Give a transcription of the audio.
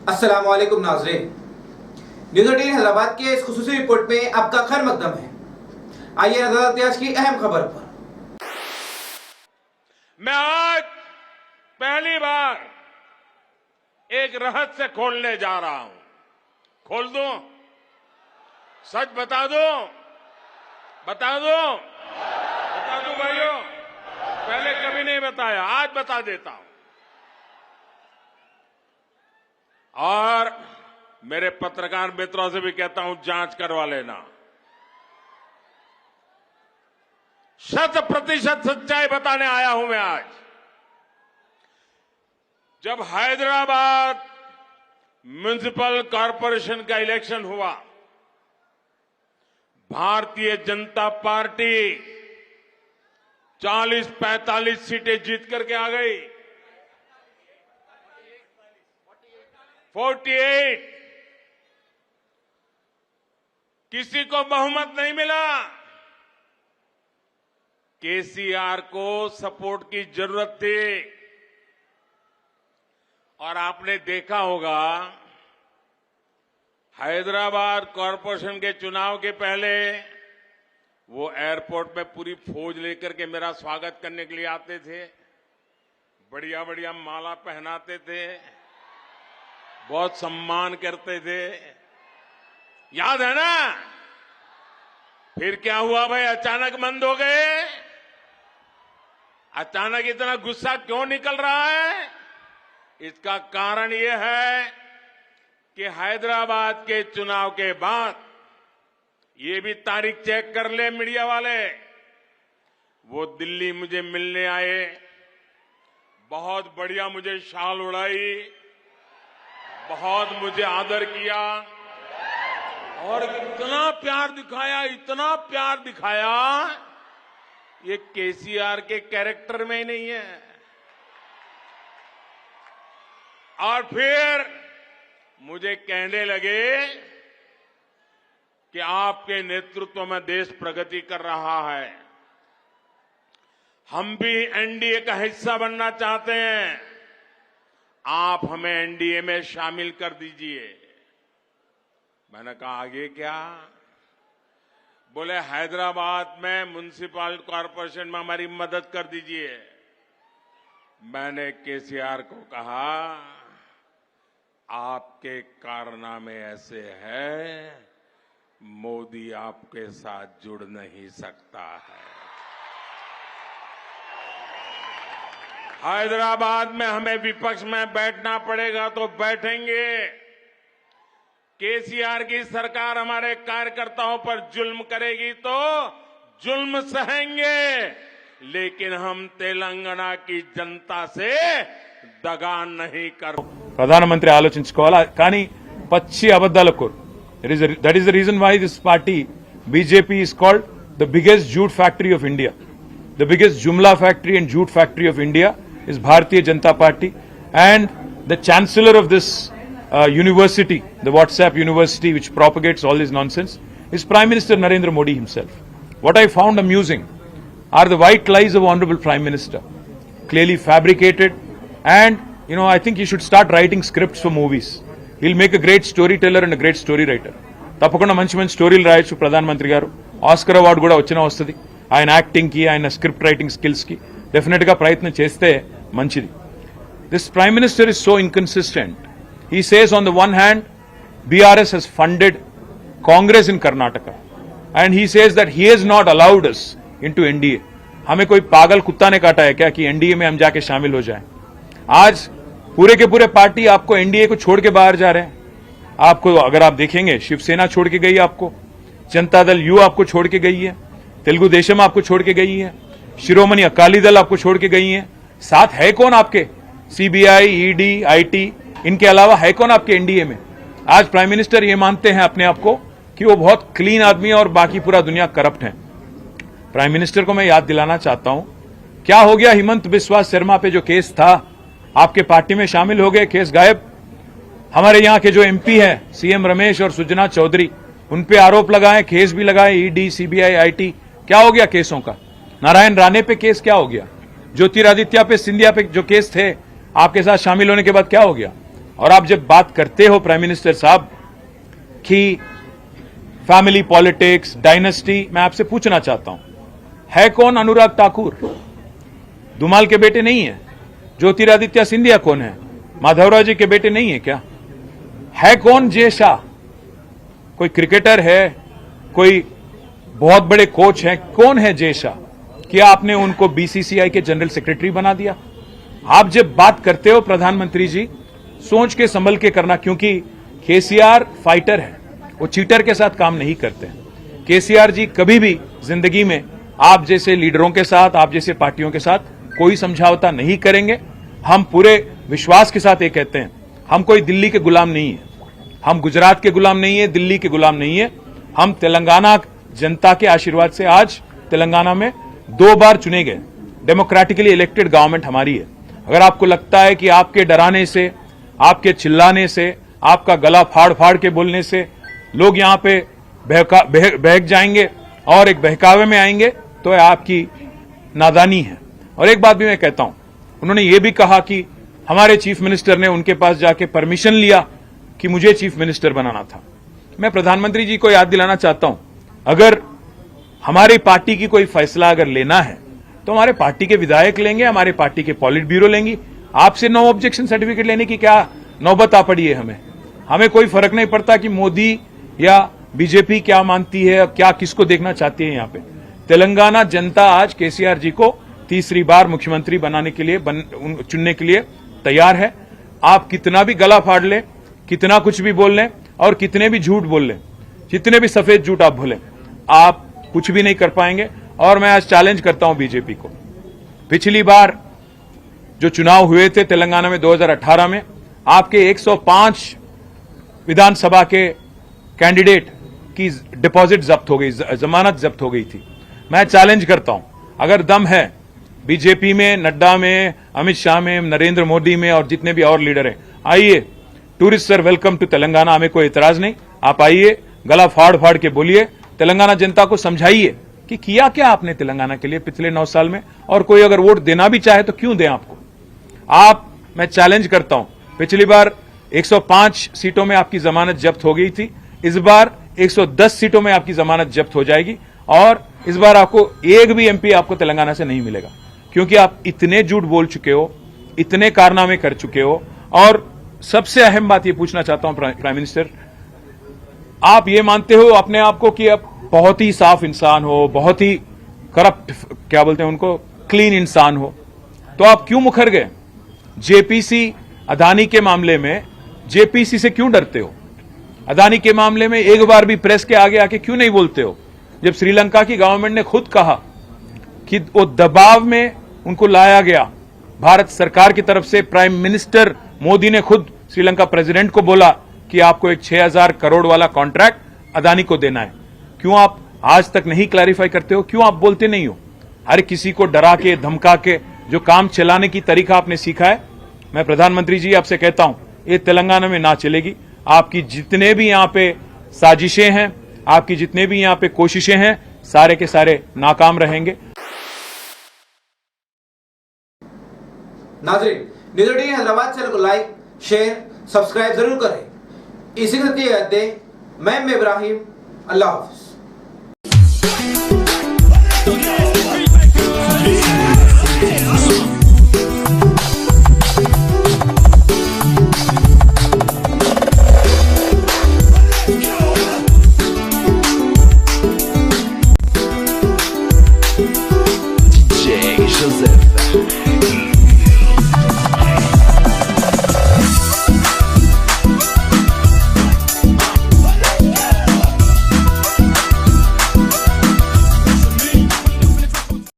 अस्सलामुअलैकुम नाज़रीन, न्यूज़ 18 हैदराबाद के इस खुसूसी रिपोर्ट में आपका खैर मकदम है। आइए नजर डालते हैं आज की अहम खबर पर। मैं आज पहली बार एक रहस्य खोलने जा रहा हूं। खोल दूं? सच बता दूं? बता दूं? बता दूं भाइयों? पहले कभी नहीं बताया, आज बता देता हूं। और मेरे पत्रकार मित्रों से भी कहता हूं, जांच करवा लेना। 100% सच्चाई बताने आया हूं मैं आज। जब हैदराबाद म्युनिसिपल कॉरपोरेशन का इलेक्शन हुआ, भारतीय जनता पार्टी 40-45 सीटें जीत करके आ गई। 48 किसी को बहुमत नहीं मिला। केसीआर को सपोर्ट की जरूरत थी। और आपने देखा होगा, हैदराबाद कॉरपोरेशन के चुनाव के पहले वो एयरपोर्ट में पूरी फौज लेकर के मेरा स्वागत करने के लिए आते थे। बढ़िया बढ़िया माला पहनाते थे, बहुत सम्मान करते थे। याद है ना? फिर क्या हुआ भाई? अचानक बंद हो गए। अचानक इतना गुस्सा क्यों निकल रहा है? इसका कारण यह है कि हैदराबाद के चुनाव के बाद, ये भी तारीख चेक कर ले मीडिया वाले, वो दिल्ली मुझे मिलने आए, बहुत बढ़िया मुझे शाल उड़ाई, बहुत मुझे आदर किया और इतना प्यार दिखाया, ये केसीआर के कैरेक्टर में ही नहीं है। और फिर मुझे कहने लगे कि आपके नेतृत्व में देश प्रगति कर रहा है, हम भी एनडीए का हिस्सा बनना चाहते हैं, आप हमें एनडीए में शामिल कर दीजिए। मैंने कहा आगे क्या? बोले हैदराबाद में म्युनिसिपल कॉरपोरेशन में हमारी मदद कर दीजिए। मैंने केसीआर को कहा, आपके कारनामे ऐसे हैं, मोदी आपके साथ जुड़ नहीं सकता है। हैदराबाद में हमें विपक्ष में बैठना पड़ेगा तो बैठेंगे। केसीआर की सरकार हमारे कार्यकर्ताओं पर जुल्म करेगी तो जुल्म सहेंगे, लेकिन हम तेलंगाना की जनता से दगा नहीं कर। ప్రధానమంత్రి ఆలోచించుకోవాలా, కానీ పచ్చి అబద్దాల కోరు. That is the reason why this party BJP is called the biggest జూట్ factory of India. The biggest జుమ్లా ఫ్యాక్టరీ అండ్ జూట్ factory of India is Bharatiya Janata Party, and the chancellor of this university, the WhatsApp university which propagates all this nonsense, is Prime Minister Narendra Modi himself. What I found amusing are the white lies of Honorable Prime Minister, clearly fabricated, and I think he should start writing scripts for movies. He'll make a great storyteller and a great story writer. తప్పకుండా మంచి మంచి స్టోరీలు రాయొచ్చు ప్రధానమంత్రి గారు. Oscar award కూడా వచ్చినా వస్తుంది. ఆయన యాక్టింగ్ కి, ఆయన స్క్రిప్ట్ రైటింగ్ స్కిల్స్ కి డెఫినెట్ గా ప్రయత్నం చేస్తే మంచిది. This Prime Minister is so inconsistent. He says on the one hand, BRS has funded Congress in Karnataka, and he says that he has not allowed us into NDA. हमें कोई पागल कुत्ता ने काटा है क्या कि एनडीए में हम जाके शामिल हो जाएं? आज पूरे के पूरे पार्टी आपको एनडीए को छोड़ के बाहर जा रहे हैं. आपको अगर आप देखेंगे, शिवसेना छोड़ के गई, आपको जनता दल यू आपको छोड़ के गई है, तेलुगु देशम आपको छोड़ के गई है, शिरोमणि अकाली दल आपको छोड़ के गई है. साथ है कौन आपके? सीबीआई, ईडी, आईटी, इनके अलावा है कौन आपके एनडीए में? आज प्राइम मिनिस्टर ये मानते हैं अपने आप को कि वो बहुत क्लीन आदमी है और बाकी पूरा दुनिया करप्ट है. प्राइम मिनिस्टर को मैं याद दिलाना चाहता हूं, क्या हो गया हिमंत बिस्वा शर्मा पे जो केस था, आपके पार्टी में शामिल हो गए, केस गायब. हमारे यहां के जो एमपी है सीएम रमेश और सुजना चौधरी, उन पे आरोप लगाए, केस भी लगाए, ईडी, सीबीआई, आईटी. क्या हो गया केसों का? नारायण राणे पे केस क्या हो गया? ज्योतिरादित्य पे, सिंधिया पे जो केस थे, आपके साथ शामिल होने के बाद क्या हो गया? और आप जब बात करते हो प्राइम मिनिस्टर साहब कि फैमिली पॉलिटिक्स, डायनेस्टी, मैं आपसे पूछना चाहता हूं, है कौन अनुराग ठाकुर? धुमाल के बेटे नहीं है? ज्योतिरादित्य सिंधिया कौन है? माधवराव जी के बेटे नहीं है क्या? है कौन जय शाह? कोई क्रिकेटर है? कोई बहुत बड़े कोच हैं? कौन है जय शाह? क्या आपने उनको बीसीसीआई के जनरल सेक्रेटरी बना दिया? आप जब बात करते हो प्रधानमंत्री जी, सोच के संभल के करना, क्योंकि केसीआर फाइटर है, वो चीटर के साथ काम नहीं करते। केसीआर जी कभी भी जिंदगी में आप जैसे लीडरों के साथ, आप जैसे पार्टियों के साथ कोई समझौता नहीं करेंगे। हम पूरे विश्वास के साथ ये कहते हैं, हम कोई दिल्ली के गुलाम नहीं है, हम गुजरात के गुलाम नहीं है, दिल्ली के गुलाम नहीं है। हम तेलंगाना जनता के आशीर्वाद से आज तेलंगाना में 2 बार चुने गए, डेमोक्रेटिकली इलेक्टेड गवर्नमेंट हमारी है। अगर आपको लगता है कि आपके डराने से, आपके चिल्लाने से, आपका गला फाड़ फाड़ के बोलने से लोग यहां पे बहक जाएंगे और एक बहकावे में आएंगे, तो आपकी नादानी है। और एक बात भी मैं कहता हूं, उन्होंने ये भी कहा कि हमारे चीफ मिनिस्टर ने उनके पास जाके परमिशन लिया कि मुझे चीफ मिनिस्टर बनाना था। मैं प्रधानमंत्री जी को याद दिलाना चाहता हूं, अगर हमारी पार्टी की कोई फैसला अगर लेना है तो हमारे पार्टी के विधायक लेंगे, हमारे पार्टी के पॉलिट ब्यूरो लेंगी। आपसे नो ऑब्जेक्शन सर्टिफिकेट लेने की क्या नौबत आ पड़ी है? हमें कोई फर्क नहीं पड़ता कि मोदी या बीजेपी क्या मानती है, क्या किसको देखना चाहती है। यहां पे तेलंगाना जनता आज केसीआर जी को तीसरी बार मुख्यमंत्री बनाने के लिए चुनने के लिए तैयार है। आप कितना भी गला फाड़ लें, कितना कुछ भी बोल लें और कितने भी झूठ बोल लें, जितने भी सफेद झूठ आप बोलें, आप कुछ भी नहीं कर पाएंगे। और मैं आज चैलेंज करता हूं बीजेपी को, पिछली बार जो चुनाव हुए थे तेलंगाना में 2018 में, आपके 105 विधानसभा के कैंडिडेट की डिपॉजिट जब्त हो गई, जमानत जब्त हो गई थी। मैं चैलेंज करता हूं, अगर दम है बीजेपी में, नड्डा में, अमित शाह में, नरेंद्र मोदी में और जितने भी और लीडर हैं, आइए। Tourist sir welcome to Telangana, हमें कोई इतराज नहीं। आप आइए, गला फाड़ फाड़ के बोलिए, तेलंगाना जनता को समझाइए कि किया क्या आपने तेलंगाना के लिए पिछले 9 साल में। और कोई अगर वोट देना भी चाहे तो क्यों दें आपको? मैं चैलेंज करता हूं, पिछली बार 105 सीटों में आपकी जमानत जब्त हो गई थी, इस बार 110 सीटों में आपकी जमानत जब्त हो जाएगी। और इस बार आपको एक भी एमपी आपको तेलंगाना से नहीं मिलेगा, क्योंकि आप इतने झूठ बोल चुके हो, इतने कारनामे कर चुके हो। और सबसे अहम बात ये पूछना चाहता हूं प्राइम मिनिस्टर, आप ये मानते हो अपने आप को कि आप बहुत ही साफ इंसान हो, बहुत ही करप्ट, क्या बोलते हैं उनको, क्लीन इंसान हो, तो आप क्यों मुखर गए? जेपीसी अदानी के मामले में जेपीसी से क्यों डरते हो? अदानी के मामले में एक बार भी प्रेस के आगे आके क्यों नहीं बोलते हो? जब श्रीलंका की गवर्नमेंट ने खुद कहा कि वो दबाव में उनको लाया गया, भारत सरकार की तरफ से प्राइम मिनिस्टर मोदी ने खुद श्रीलंका प्रेसिडेंट को बोला कि आपको एक 6000 करोड़ वाला कॉन्ट्रैक्ट अदानी को देना है, क्यों आप आज तक नहीं क्लैरिफाई करते हो? क्यों आप बोलते नहीं हो? हर किसी को डरा के, धमका के जो काम चलाने की तरीका आपने सीखा है, मैं प्रधानमंत्री जी आपसे कहता हूं, ये तेलंगाना में ना चलेगी। आपकी जितने भी यहां पे साजिशें हैं, आपकी जितने भी यहां पे कोशिशें हैं, सारे के सारे नाकाम रहेंगे। नाज़रीन, न्यूज़ 18 हैदराबाद चैनल को लाइक, शेयर, सब्सक्राइब जरूर करें। इसी के साथ ये कहते हैं, मैं इब्राहिम, अल्लाह हाफिज।